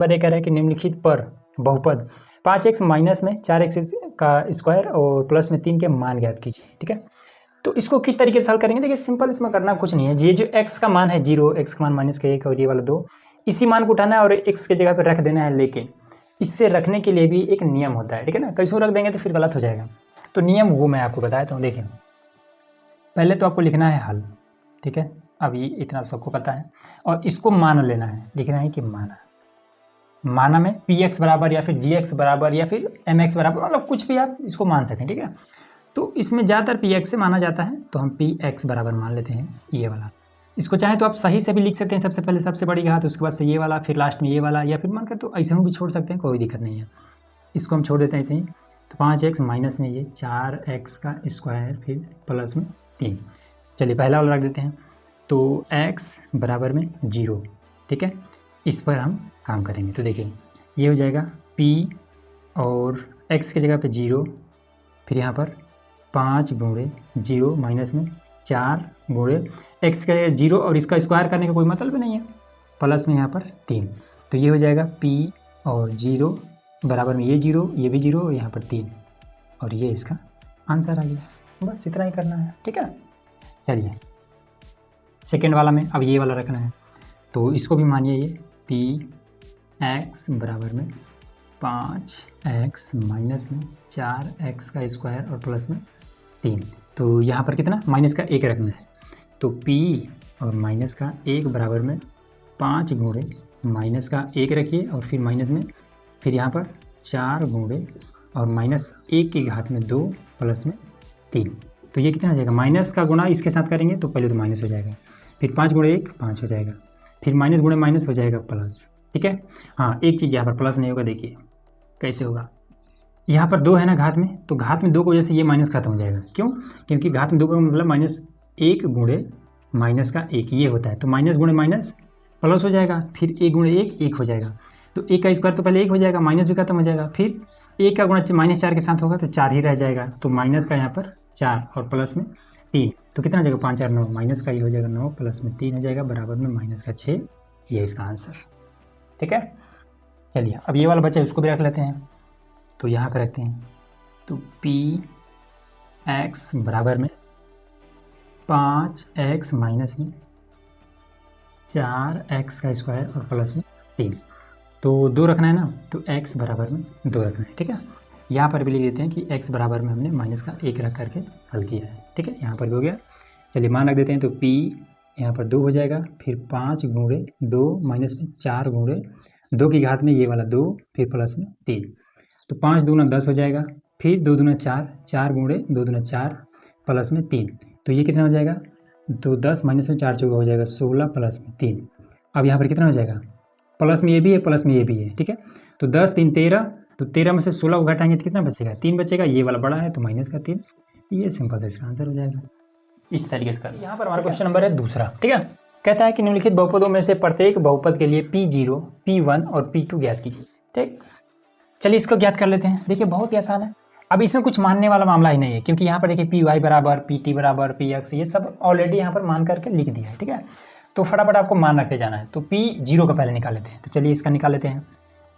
पर कह रहा है कि निम्नलिखित पर बहुपद 5x माइनस में 4x का स्क्वायर और प्लस में 3 के मान ज्ञात कीजिए। ठीक है, तो इसको किस तरीके से हल करेंगे? देखिए सिंपल, इसमें करना कुछ नहीं है। ये जो x का मान है 0, x का मान माइनस का 1 और ये वाला 2, इसी मान को उठाना है और x की जगह पर रख देना है। लेकिन इससे रखने के लिए भी एक नियम होता है, ठीक है ना। कैसे रख देंगे तो फिर गलत हो जाएगा। तो नियम वो मैं आपको बताता हूँ। देखिए पहले तो आपको लिखना है हल, ठीक है। अब ये इतना सबको पता है और इसको मान लेना है, लिखना है कि माना में px बराबर या फिर gx बराबर या फिर mx बराबर, मतलब कुछ भी आप इसको मान सकें, ठीक है। तो इसमें ज़्यादातर px से माना जाता है तो हम px बराबर मान लेते हैं ये वाला। इसको चाहे तो आप सही से भी लिख सकते हैं, सबसे पहले सबसे बड़ी घात, उसके बाद से ये वाला, फिर लास्ट में ये वाला, या फिर मानकर तो ऐसे हम भी छोड़ सकते हैं, कोई दिक्कत नहीं है। इसको हम छोड़ देते हैं ऐसे ही। तो 5x माइनस में ये 4x का स्क्वायर फिर प्लस में 3। चलिए पहला वाला रख देते हैं। तो x बराबर में 0, ठीक है। इस पर हम काम करेंगे। तो देखिए ये हो जाएगा p और x की जगह पे 0, फिर यहाँ पर 5 गुणे 0 माइनस में 4 गुणे x का 0 और इसका स्क्वायर करने का कोई मतलब नहीं है, प्लस में यहाँ पर 3। तो ये हो जाएगा p और 0 बराबर में ये 0, ये भी 0 और यहाँ पर 3, और ये इसका आंसर आ गया। बस इतना ही करना है, ठीक है। चलिए सेकेंड वाला में अब ये वाला रखना है। तो इसको भी मानिए ये px बराबर में 5x माइनस में 4x का स्क्वायर और प्लस में 3। तो यहाँ पर कितना, माइनस का 1 रखना है। तो p और माइनस का 1 बराबर में 5 गुणे माइनस का 1 रखिए और फिर माइनस में, फिर यहाँ पर 4 गुणे और माइनस 1 की घात में 2 प्लस में 3। तो ये कितना हो जाएगा, माइनस का गुणा इसके साथ करेंगे तो पहले तो माइनस हो जाएगा, फिर 5 गुणे 1 5 हो जाएगा, फिर माइनस गुणे माइनस हो जाएगा प्लस, ठीक है। हाँ एक चीज़ यहाँ पर प्लस नहीं होगा, देखिए कैसे होगा। यहाँ पर 2 है ना घात में, तो घात में 2 की वजह से ये माइनस खत्म हो जाएगा। क्यों? क्योंकि घात में 2 का मतलब माइनस 1 गुणे माइनस का 1 ये होता है। तो माइनस गुणे माइनस प्लस हो जाएगा, फिर 1 गुणे 1 1 हो जाएगा। तो 1 का स्क्वायर तो पहले 1 हो जाएगा, माइनस भी खत्म हो जाएगा, फिर 1 का गुणा माइनस 4 के साथ होगा तो 4 ही रह जाएगा। तो माइनस का यहाँ पर 4 और प्लस में 3, तो कितना हो जाएगा 5 4 9, माइनस का ये हो जाएगा 9 प्लस में 3 हो जाएगा बराबर में माइनस का 6। ये इसका आंसर, ठीक है। चलिए अब ये वाला बच्चा उसको भी रख लेते हैं। तो यहाँ पर रखते हैं। तो px बराबर में 5x माइनस में 4x का स्क्वायर और प्लस में 3। तो 2 रखना है ना, तो x बराबर में 2 रखना है, ठीक है। यहाँ पर भी लिख देते हैं कि x बराबर में हमने माइनस का 1 रख करके हल किया है, ठीक है। यहाँ पर भी हो गया। चलिए मान रख देते हैं। तो p यहाँ पर 2 हो जाएगा, फिर 5 गुणे 2 माइनस में 4 गुणे 2 की घात में ये वाला 2, फिर प्लस में 3। तो 5 दूना 10 हो जाएगा, फिर 2 दूना 4, 4 गुणे 2 दूना 4 प्लस में 3। तो ये कितना हो जाएगा, तो 10 माइनस में 4 चौका हो जाएगा 16 प्लस में 3। अब यहाँ पर कितना हो जाएगा, प्लस में ये भी है प्लस में ये भी है, ठीक है। तो 10 3 13, तो 13 में से 16 को घटाएंगे तो कितना बचेगा, 3 बचेगा। ये वाला बड़ा है तो माइनस का 3। ये सिंपल इसका आंसर हो जाएगा। इस तरीके से कर। यहाँ पर हमारा क्वेश्चन नंबर है दूसरा, ठीक है। कहता है कि निम्नलिखित बहुपदों में से प्रत्येक बहुपद के लिए p0, p1 और p2 ज्ञात कीजिए, ठीक। चलिए इसको ज्ञात कर लेते हैं। देखिए बहुत ही आसान है। अब इसमें कुछ मानने वाला मामला ही नहीं है, क्योंकि यहाँ पर देखिए py बराबर pt बराबर px, ये सब ऑलरेडी यहाँ पर मान करके लिख दिया है, ठीक है। तो फटाफट आपको मान रखे जाना है। तो p0 का पहले निकाल लेते हैं। तो चलिए इसका निकाल लेते हैं।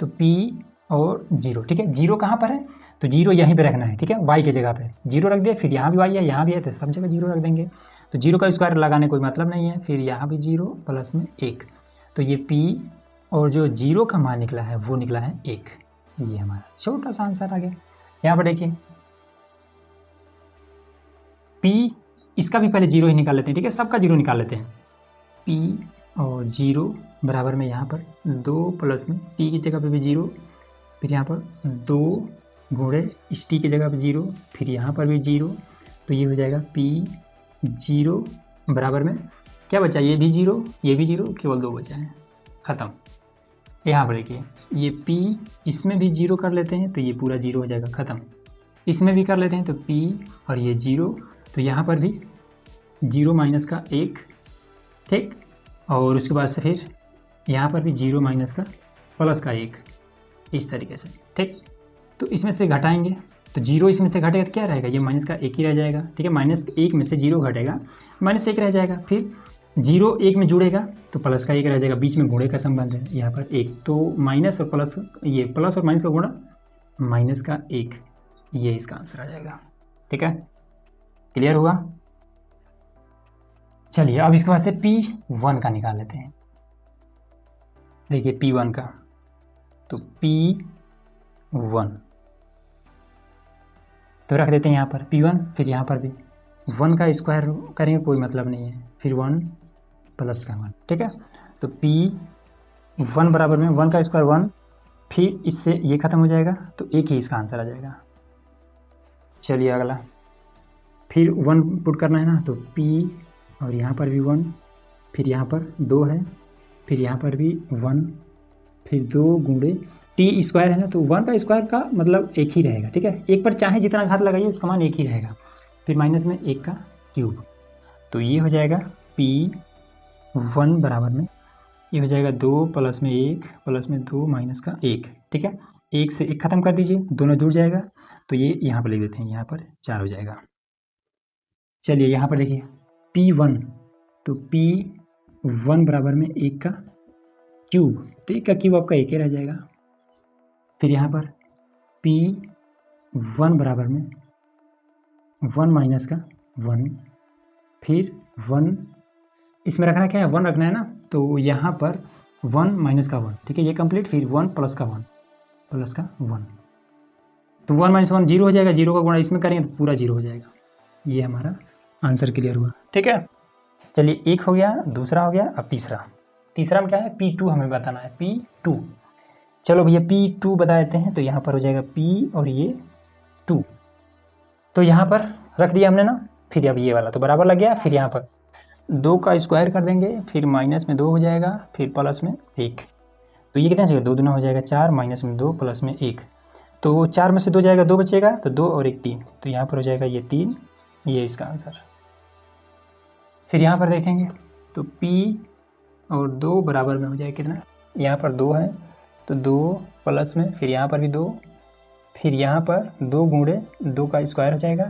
तो p और 0, ठीक है। 0 कहाँ पर है, तो 0 यहीं पे रखना है, ठीक है। y की जगह पे 0 रख दिया, फिर यहाँ भी y है, यहाँ भी है, तो सब जगह 0 रख देंगे। तो 0 का स्क्वायर लगाने कोई मतलब नहीं है, फिर यहाँ भी 0 प्लस में 1। तो ये p और जो 0 का मान निकला है वो निकला है 1। ये हमारा छोटा सा आंसर आ गया। यहाँ पर देखिए p, इसका भी पहले 0 ही निकाल लेते हैं, ठीक है। सबका 0 निकाल लेते हैं। p और 0 बराबर में यहाँ पर 2 प्लस में t की जगह पे भी 0, फिर यहाँ पर 2 गुणे इस t की जगह पे 0, फिर यहाँ पर भी 0। तो ये हो जाएगा p0 बराबर में क्या बचा, ये भी 0 ये भी 0, केवल 2 बचा है, ख़त्म। यहाँ पर देखिए ये p, इसमें भी 0 कर लेते हैं तो ये पूरा 0 हो जाएगा, ख़त्म। इसमें भी कर लेते हैं तो p और ये 0, तो यहाँ पर भी 0 माइनस का 1, ठीक। और उसके बाद से फिर यहाँ पर भी 0 माइनस का प्लस का 1, इस तरीके से, ठीक। तो इसमें से घटाएंगे तो 0 इसमें से घटेगा तो क्या रहेगा, ये माइनस का 1 ही रह जाएगा, ठीक है। -1 में से 0 घटेगा, -1 रह जाएगा। फिर जीरो एक में जुड़ेगा तो प्लस का एक रह जाएगा, बीच में गुणे का संबंध है यहाँ पर एक, तो माइनस और प्लस, ये प्लस और माइनस का गुणा माइनस का एक, ये इसका आंसर आ जाएगा। ठीक है, क्लियर हुआ। चलिए अब इसके बाद से P1 का निकाल लेते हैं। देखिए P1 का, तो P1 तो रख देते हैं यहाँ पर P1, फिर यहाँ पर भी 1 का स्क्वायर करेंगे कोई मतलब नहीं है, फिर 1 प्लस का 1। ठीक है, तो P1 बराबर में 1 का स्क्वायर 1, फिर इससे ये खत्म हो जाएगा तो एक ही इसका आंसर आ जाएगा। चलिए अगला, फिर 1 पुट करना है ना, तो P और यहाँ पर भी 1, फिर यहाँ पर 2 है, फिर यहाँ पर भी 1, फिर 2 गुणे टी स्क्वायर है ना, तो 1 का स्क्वायर का मतलब एक ही रहेगा। ठीक है, एक पर चाहे जितना घात लगाइए उसका मान एक ही रहेगा, फिर माइनस में 1 का क्यूब, तो ये हो जाएगा P1 बराबर में, ये हो जाएगा 2 प्लस में 1 प्लस में 2 माइनस का 1। ठीक है, 1 से 1 खत्म कर दीजिए, दोनों जुड़ जाएगा, तो ये यहाँ पर लिख देते हैं, यहाँ पर 4 हो जाएगा। चलिए यहाँ पर देखिए P1, तो P1 बराबर में 1 का क्यूब, तो 1 का क्यूब आपका 1 ही रह जाएगा। फिर यहाँ पर P1 बराबर में 1 माइनस का 1, फिर 1 इसमें रखना क्या है, 1 रखना है ना, तो यहाँ पर 1 माइनस का 1। ठीक है, ये कंप्लीट, फिर 1 प्लस का 1 प्लस का 1, तो 1 माइनस 1 जीरो हो जाएगा, जीरो का गुणा इसमें करेंगे तो पूरा जीरो हो जाएगा। ये हमारा आंसर क्लियर हुआ। ठीक है, चलिए एक हो गया, दूसरा हो गया, अब तीसरा में क्या है, P2 हमें बताना है, P2। चलो भैया P2 बता देते हैं, तो यहाँ पर हो जाएगा P और ये 2, तो यहाँ पर रख दिया हमने ना, फिर अब ये वाला तो बराबर लग गया, फिर यहाँ पर 2 का स्क्वायर कर देंगे, फिर माइनस में 2 हो जाएगा, फिर प्लस में 1, तो ये कितना हो जाएगा, 2 दूना हो जाएगा 4, माइनस में 2 प्लस में 1, तो 4 में से 2 जाएगा, 2 बचेगा, तो 2 और 1 3, तो यहाँ पर हो जाएगा ये 3, ये इसका आंसर। फिर यहाँ पर देखेंगे तो P और 2 बराबर में हो जाएगा कितना, यहाँ पर 2 है तो 2 प्लस में, फिर यहाँ पर भी 2, फिर यहाँ पर 2 गुणे 2 का स्क्वायर हो जाएगा,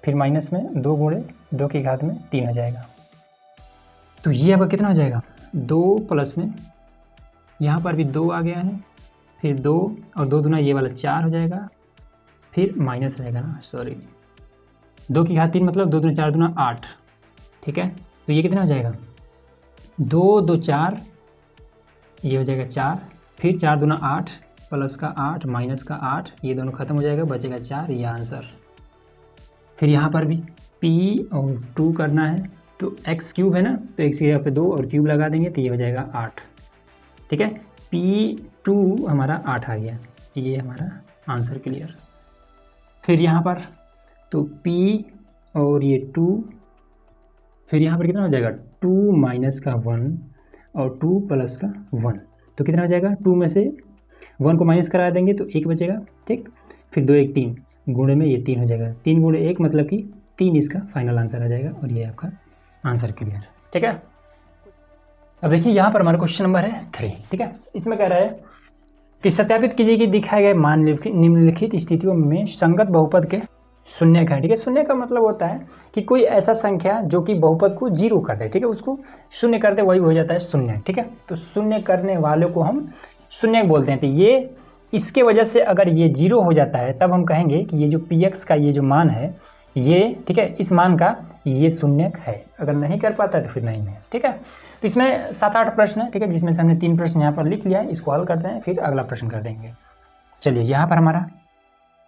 फिर माइनस में 2 गुणे 2 की घात में 3 हो जाएगा, तो ये अब कितना हो जाएगा, 2 प्लस में यहाँ पर भी 2 आ गया है, फिर 2 और 2 दूना ये वाला 4 हो जाएगा, फिर माइनस रहेगा ना, सॉरी 2 की घात 3 मतलब 2 दूना 4 दूना 8। ठीक है, तो ये कितना हो जाएगा, 2 2 4, ये हो जाएगा 4, फिर 4 दूना 8 प्लस का 8 माइनस का 8, ये दोनों खत्म हो जाएगा, बचेगा 4, ये आंसर। फिर यहाँ पर भी P और 2 करना है, तो x क्यूब है ना, तो x की जगह पे 2 और क्यूब लगा देंगे, तो ये हो जाएगा 8। ठीक है, P2 हमारा 8 आ गया, ये हमारा आंसर क्लियर। फिर यहाँ पर तो P और ये 2, फिर यहाँ पर कितना हो जाएगा, 2 माइनस का 1 और 2 प्लस का 1, तो कितना हो जाएगा, 2 में से 1 को माइनस करा देंगे तो 1 बचेगा। ठीक, फिर 2 1 3, गुणे में ये 3 हो जाएगा, 3 गुणे 1 मतलब कि 3 इसका फाइनल आंसर आ जाएगा, और ये आपका आंसर क्लियर। ठीक है, अब देखिए यहाँ पर हमारा क्वेश्चन नंबर है 3। ठीक है, इसमें कह रहा है कि सत्यापित कीजिए कि दिखाए गए निम्नलिखित स्थितियों में संगत बहुपद के शून्य का है। ठीक है, शून्य का मतलब होता है कि कोई ऐसा संख्या जो कि बहुपद को जीरो कर दे। ठीक है, उसको शून्य करते वही हो जाता है शून्य। ठीक है, तो शून्य करने वाले को हम शून्य बोलते हैं। तो ये इसके वजह से अगर ये जीरो हो जाता है तब हम कहेंगे कि ये जो px का ये जो मान है ये, ठीक है, इस मान का ये शून्य है। अगर नहीं कर पाता है तो फिर नहीं है। ठीक है, तो इसमें 7-8 प्रश्न है। ठीक है, जिसमें से हमने 3 प्रश्न यहाँ पर लिख लिया है, इसको हल करते हैं, फिर अगला प्रश्न कर देंगे। चलिए यहाँ पर हमारा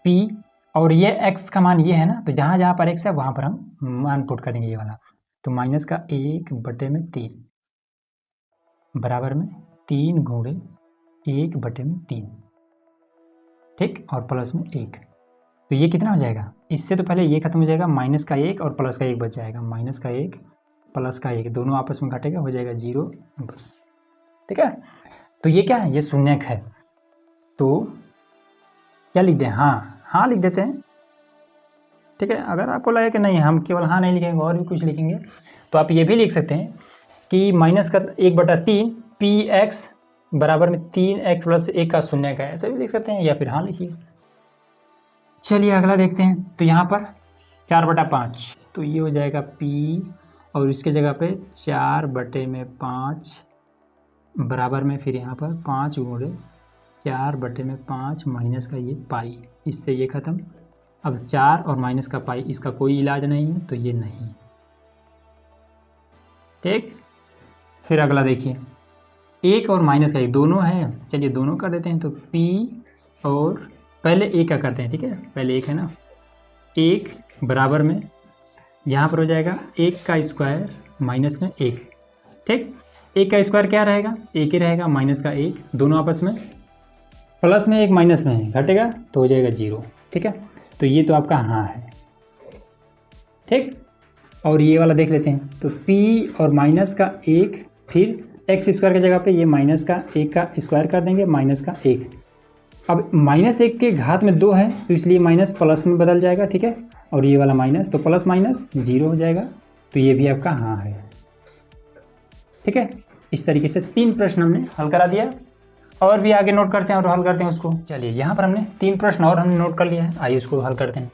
p और ये x का मान ये है ना, तो जहाँ जहाँ पर x है वहाँ पर हम मान पुट करेंगे ये वाला, तो माइनस का 1/3 बराबर में 3 गुणे 1/3। ठीक, और प्लस में 1, तो ये कितना हो जाएगा, इससे तो पहले ये खत्म हो जाएगा, माइनस का 1 और प्लस का 1 बच जाएगा, माइनस का 1 प्लस का 1 दोनों आपस में घटेगा, हो जाएगा 0 बस। ठीक है, तो ये क्या है, ये शून्यक है, तो क्या लिख दें, हाँ लिख देते हैं। ठीक है, अगर आपको लगे कि नहीं हम केवल हाँ नहीं लिखेंगे और भी कुछ लिखेंगे, तो आप ये भी लिख सकते हैं कि माइनस का 1/3 px बराबर में 3x प्लस 1 का शून्य का है, ऐसे भी लिख सकते हैं, या फिर हाँ लिखिए। चलिए अगला देखते हैं, तो यहाँ पर 4/5, तो ये हो जाएगा p और इसके जगह पे 4/5 बराबर में फिर यहाँ पर 5 गुणे 4/5 माइनस का ये पाई, इससे ये ख़त्म। अब 4 और माइनस का पाई, इसका कोई इलाज नहीं है तो ये नहीं। ठीक, फिर अगला देखिए, 1 और माइनस का 1 दोनों है, चलिए दोनों कर देते हैं। तो p और पहले 1 का करते हैं, ठीक है, पहले 1 है ना, 1 बराबर में यहाँ पर हो जाएगा 1 का स्क्वायर माइनस में 1। ठीक, 1 का स्क्वायर क्या रहेगा, 1 ही रहेगा, माइनस का 1, दोनों आपस में प्लस में 1 माइनस में घटेगा तो हो जाएगा 0। ठीक है, तो ये तो आपका हाँ है। ठीक, और ये वाला देख लेते हैं। तो p और माइनस का 1, फिर एक्स स्क्वायर की जगह पे ये माइनस का 1 का स्क्वायर कर देंगे, माइनस का 1। अब -1 के घात में 2 है तो इसलिए माइनस प्लस में बदल जाएगा। ठीक है, और ये वाला माइनस, तो प्लस माइनस 0 हो जाएगा, तो ये भी आपका हाँ है। ठीक है, इस तरीके से 3 प्रश्न हमने हल करा दिया, और भी आगे नोट करते हैं और हल करते हैं उसको। चलिए, यहाँ पर हमने 3 प्रश्न और हमने नोट कर लिया है, आइए उसको हल करते हैं।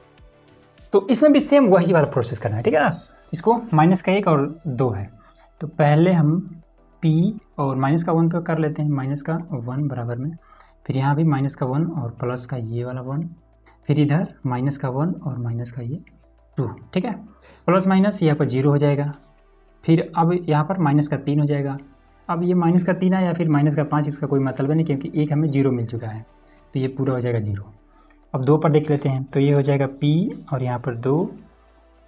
तो इसमें भी सेम वही वाला प्रोसेस करना है, ठीक है ना। इसको माइनस का 1 और 2 है, तो पहले हम p और माइनस का 1 पे कर लेते हैं, माइनस का 1 बराबर में, फिर यहाँ भी माइनस का 1 और प्लस का ये वाला 1, फिर इधर माइनस का 1 और माइनस का ये 2। ठीक है, प्लस माइनस यहाँ पर 0 हो जाएगा, फिर अब यहाँ पर माइनस का 3 हो जाएगा। अब ये माइनस का 3 है या फिर माइनस का 5, इसका कोई मतलब नहीं, क्योंकि 1 हमें 0 मिल चुका है, तो ये पूरा हो जाएगा 0। अब 2 पर देख लेते हैं, तो ये हो जाएगा p और यहाँ पर 2,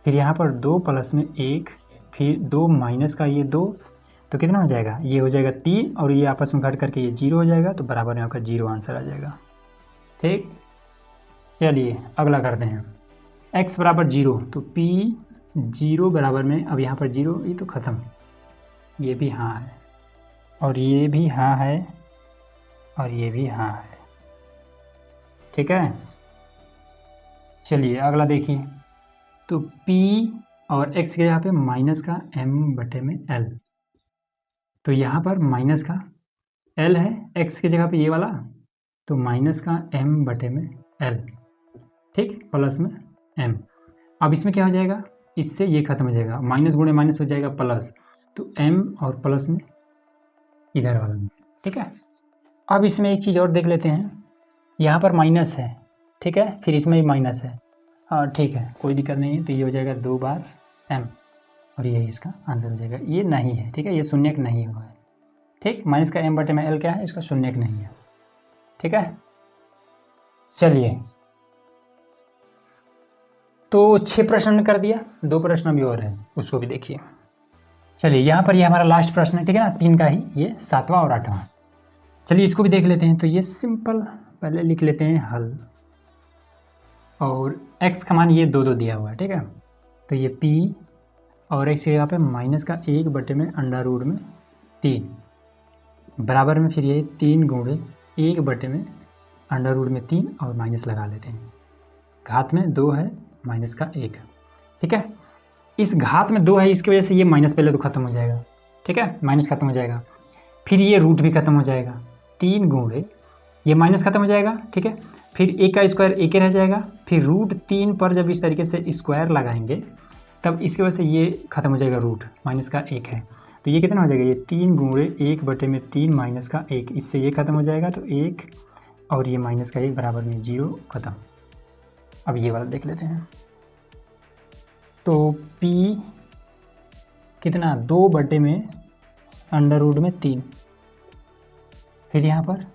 फिर यहाँ पर 2 प्लस में 1, फिर 2 माइनस का ये 2, तो कितना हो जाएगा, ये हो जाएगा 3, और ये आपस में घट करके ये 0 हो जाएगा, तो बराबर में आपका 0 आंसर आ जाएगा। ठीक, चलिए अगला करते हैं, x बराबर 0, तो p 0 बराबर में, अब यहाँ पर 0, ये तो ख़त्म, ये भी हाँ है, और ये भी हाँ है, और ये भी हाँ है। ठीक है, चलिए अगला देखिए, तो p और x के यहाँ पे माइनस का m/l, तो यहाँ पर माइनस का l है, x की जगह पे ये वाला, तो माइनस का m/l, ठीक, प्लस में m। अब इसमें क्या हो जाएगा, इससे ये खत्म हो जाएगा, माइनस गुणे माइनस हो जाएगा प्लस, तो m और प्लस में इधर वाला में। ठीक है, अब इसमें एक चीज़ और देख लेते हैं, यहाँ पर माइनस है, ठीक है, फिर इसमें भी माइनस है, हाँ ठीक है, कोई दिक्कत नहीं है, तो ये हो जाएगा 2 बार m, और ये इसका आंसर हो जाएगा। ये नहीं है, ठीक है, ये शून्यक नहीं हुआ है। ठीक, माइनस का m/l क्या है, इसका शून्यक नहीं है। ठीक है, चलिए, तो 6 प्रश्न हमने कर दिया, 2 प्रश्न अभी और है, उसको भी देखिए। चलिए, यहाँ पर ये हमारा लास्ट प्रश्न है, ठीक है ना, 3 का ही, ये 7वां और 8वां। चलिए इसको भी देख लेते हैं। तो ये सिंपल, पहले लिख लेते हैं हल, और x का मान ये 2 दिया हुआ है, ठीक है, तो ये p और x की जगह पे माइनस का 1/√3 बराबर में, फिर ये 3 गुणे 1/√3 और माइनस लगा लेते हैं, घात में 2 है, माइनस का 1। ठीक है, इस घात में 2 है, इसकी वजह से ये माइनस पहले तो ख़त्म हो जाएगा। ठीक है, माइनस खत्म हो जाएगा, फिर ये रूट भी खत्म हो जाएगा, 3 गुणे ये माइनस खत्म हो जाएगा। ठीक है, फिर 1 का स्क्वायर 1 रह जाएगा, फिर √3 पर जब इस तरीके से स्क्वायर लगाएंगे तब इसकी वजह से ये खत्म हो जाएगा, रूट माइनस का 1 है, तो ये कितना हो जाएगा, ये 3 गुणे 1/3 माइनस का 1, इससे ये खत्म हो जाएगा, तो 1 और ये माइनस का 1 बराबर में 0, खत्म। अब ये वाला देख लेते हैं, तो p कितना, 2/√3, फिर यहाँ पर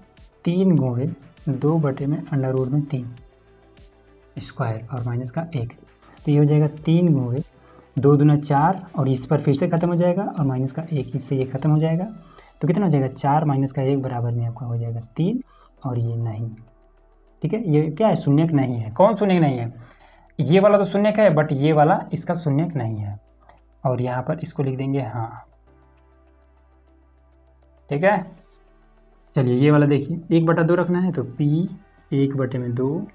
3 गुणे 2/√3 स्क्वायर और माइनस का 1, तो ये हो जाएगा 3 गुणे 2 दूना 4, और इस पर फिर से खत्म हो जाएगा, और माइनस का 1, इससे ये खत्म हो जाएगा, तो कितना हो जाएगा, 4 माइनस का 1 बराबर में आपका हो जाएगा 3, और ये नहीं। ठीक है, ये क्या है, शून्यक नहीं है। कौन शून्यक नहीं है, ये वाला तो शून्यक है, बट ये वाला इसका शून्यक नहीं है, और यहाँ पर इसको लिख देंगे हाँ। ठीक है, चलिए ये वाला देखिए, 1/2 रखना है, तो p 1/2,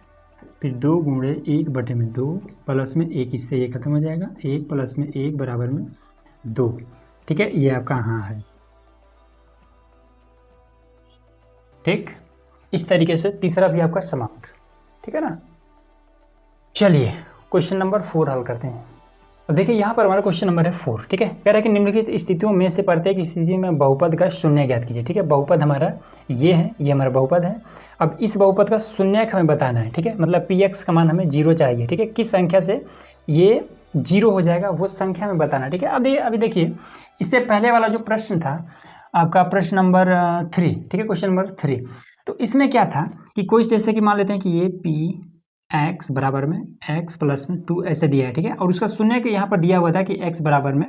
फिर 2 गुणे 1/2 प्लस में 1, इससे ये खत्म हो जाएगा, 1 प्लस में 1 बराबर में 2। ठीक है, ये आपका हाँ है। ठीक, इस तरीके से तीसरा भी आपका समाप्त। ठीक है ना। चलिए क्वेश्चन नंबर 4 हल करते हैं। अब देखिए यहाँ पर हमारा क्वेश्चन नंबर है 4, ठीक है। कह रहा है कि निम्नलिखित स्थितियों में से प्रत्येक स्थिति में बहुपद का शून्य ज्ञात कीजिए, ठीक है। बहुपद हमारा ये है, ये हमारा बहुपद है। अब इस बहुपद का शून्यक हमें बताना है, ठीक है। मतलब px का मान हमें 0 चाहिए, ठीक है। किस संख्या से ये 0 हो जाएगा वो संख्या में बताना, ठीक है। अभी देखिए इससे पहले वाला जो प्रश्न था आपका प्रश्न नंबर 3, ठीक है, क्वेश्चन नंबर 3, तो इसमें क्या था कि कोई जैसे कि मान लेते हैं कि ये x बराबर में x प्लस में 2 ऐसे दिया है, ठीक है। और उसका शून्य के यहाँ पर दिया हुआ था कि x बराबर में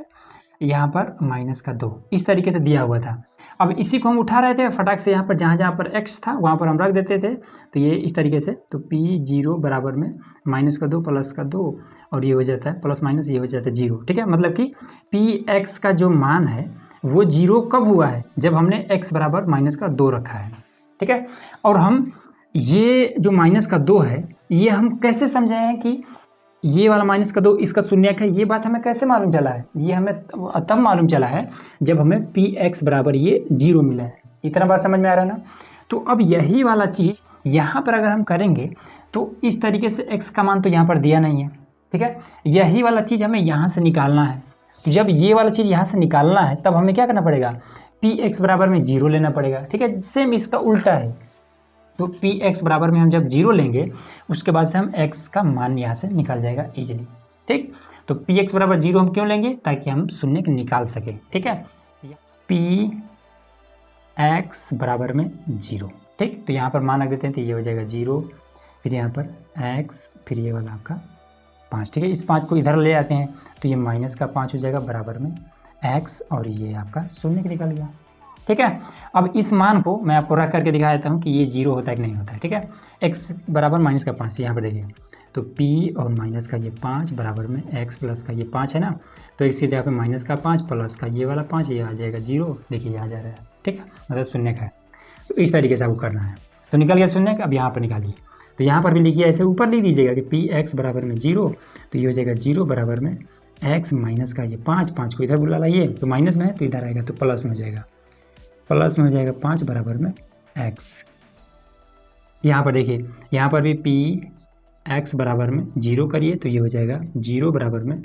यहाँ पर -2, इस तरीके से दिया हुआ था। अब इसी को हम उठा रहे थे फटाक से, यहाँ पर जहाँ पर x था वहाँ पर हम रख देते थे, तो ये इस तरीके से, तो p0 बराबर में -2 +2 और ये हो जाता है प्लस माइनस, ये हो जाता है 0, ठीक है। मतलब कि px का जो मान है वो 0 कब हुआ है, जब हमने x बराबर -2 रखा है, ठीक है। और हम ये जो -2 है ये हम कैसे समझे हैं कि ये वाला -2 इसका शून्यक है, ये बात हमें कैसे मालूम चला है, ये हमें तब मालूम चला है जब हमें px बराबर ये 0 मिला है। इतना बात समझ में आ रहा है ना। तो अब यही वाला चीज़ यहाँ पर अगर हम करेंगे तो इस तरीके से x का मान तो यहाँ पर दिया नहीं है, ठीक है। यही वाला चीज़ हमें यहाँ से निकालना है। तो जब ये वाला चीज़ यहाँ से निकालना है तब हमें क्या करना पड़ेगा, px बराबर में 0 लेना पड़ेगा, ठीक है। सेम इसका उल्टा है, तो px बराबर में हम जब 0 लेंगे उसके बाद से हम x का मान यहाँ से निकल जाएगा इजीली, ठीक। तो px बराबर 0 हम क्यों लेंगे, ताकि हम शून्य निकाल सकें, ठीक है। px बराबर में 0, ठीक। तो यहाँ पर मान रख देते हैं, तो ये हो जाएगा 0, फिर यहाँ पर x, फिर ये वाला आपका 5, ठीक है। इस 5 को इधर ले आते हैं तो ये -5 हो जाएगा बराबर में x, और ये आपका शून्य निकल गया, ठीक है। अब इस मान को मैं आपको रख करके दिखा देता हूँ कि ये 0 होता है कि नहीं होता है, ठीक है। x बराबर -5, यहाँ पर देखिए, तो p और माइनस का ये 5 बराबर में x प्लस का ये 5 है ना, तो x की जगह पे -5 प्लस का ये वाला 5, ये आ जाएगा 0, देखिए ये आ जा रहा है, ठीक है, मतलब शून्य का है। तो इस तरीके से आपको करना है, तो निकल गया शून्य का। अब यहाँ पर निकालिए, तो यहाँ पर भी लिखिए, ऐसे ऊपर लिख दीजिएगा कि px बराबर में 0, तो ये हो जाएगा 0 बराबर में x माइनस का ये 5 को इधर बुला लाइए, तो माइनस में है तो इधर आएगा तो प्लस में हो जाएगा, प्लस में हो जाएगा 5 बराबर में x। यहाँ पर देखिए, यहाँ पर भी px बराबर में 0 करिए, तो ये हो जाएगा 0 बराबर में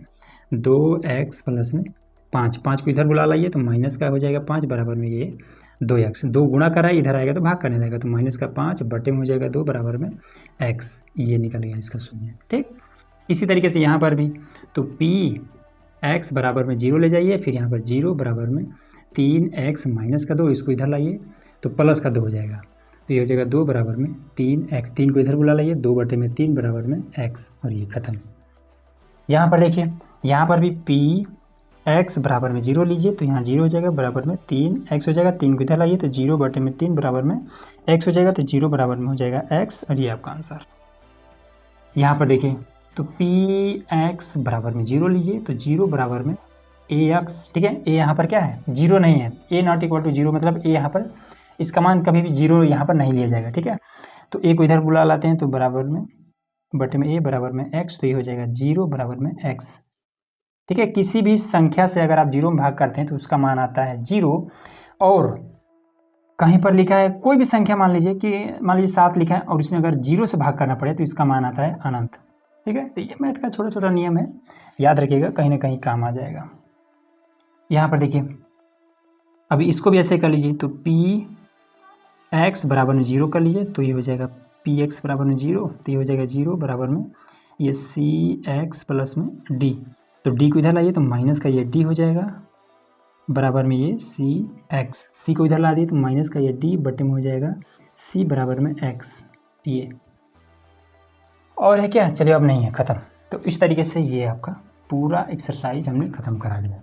2x प्लस में 5 को इधर बुला लाइए, तो माइनस का हो जाएगा 5 बराबर में ये 2x, 2 गुणा करा है, इधर आएगा तो भाग करने लगेगा, तो -5 बटे में हो जाएगा 2 बराबर में x, ये निकल गया इसका शून्य, ठीक। इसी तरीके से यहाँ पर भी, तो px बराबर में 0 ले जाइए, फिर यहाँ पर 0 बराबर में 3x माइनस का 2, इसको इधर लाइए तो प्लस का 2 हो जाएगा, तो ये हो जाएगा 2 बराबर में 3x, 3 को इधर बुला लाइए, 2 बटे में 3 बराबर में x, और ये खत्म। यहाँ पर देखिए, यहाँ पर भी px बराबर में 0 लीजिए, तो यहाँ 0 हो जाएगा बराबर में 3x हो जाएगा, 3 को इधर लाइए तो 0 बटे में 3 बराबर में x हो जाएगा, तो 0 बराबर में हो जाएगा x, और ये आपका आंसर। यहाँ पर देखिए, तो px बराबर में 0 लीजिए, तो 0 बराबर में ax, ठीक है। a यहाँ पर क्या है, 0 नहीं है, a नॉट इक्वल टू 0, मतलब a यहाँ पर इसका मान कभी भी 0 यहाँ पर नहीं लिया जाएगा, ठीक है। तो a को इधर बुला लाते हैं, तो बराबर में बटे में a बराबर में x, तो ये हो जाएगा 0 बराबर में x, ठीक है। किसी भी संख्या से अगर आप 0 में भाग करते हैं तो उसका मान आता है 0, और कहीं पर लिखा है कोई भी संख्या, मान लीजिए कि 7 लिखा है और इसमें अगर 0 से भाग करना पड़े तो इसका मान आता है अनंत, ठीक है। तो ये मैथ का छोटा छोटा नियम है, याद रखिएगा, कहीं ना कहीं काम आ जाएगा। यहाँ पर देखिए, अभी इसको भी ऐसे कर लीजिए, तो px बराबर में 0 कर लीजिए, तो ये हो जाएगा px बराबर में 0, तो ये हो जाएगा 0 बराबर में ये cx प्लस में d, तो d को इधर लाइए तो माइनस का ये d हो जाएगा बराबर में ये cx, c को इधर ला दिए तो माइनस का ये d बटे में हो जाएगा c बराबर में x, ये और है क्या, चलिए अब नहीं है, ख़त्म। तो इस तरीके से ये आपका पूरा एक्सरसाइज हमने ख़त्म करा दिया।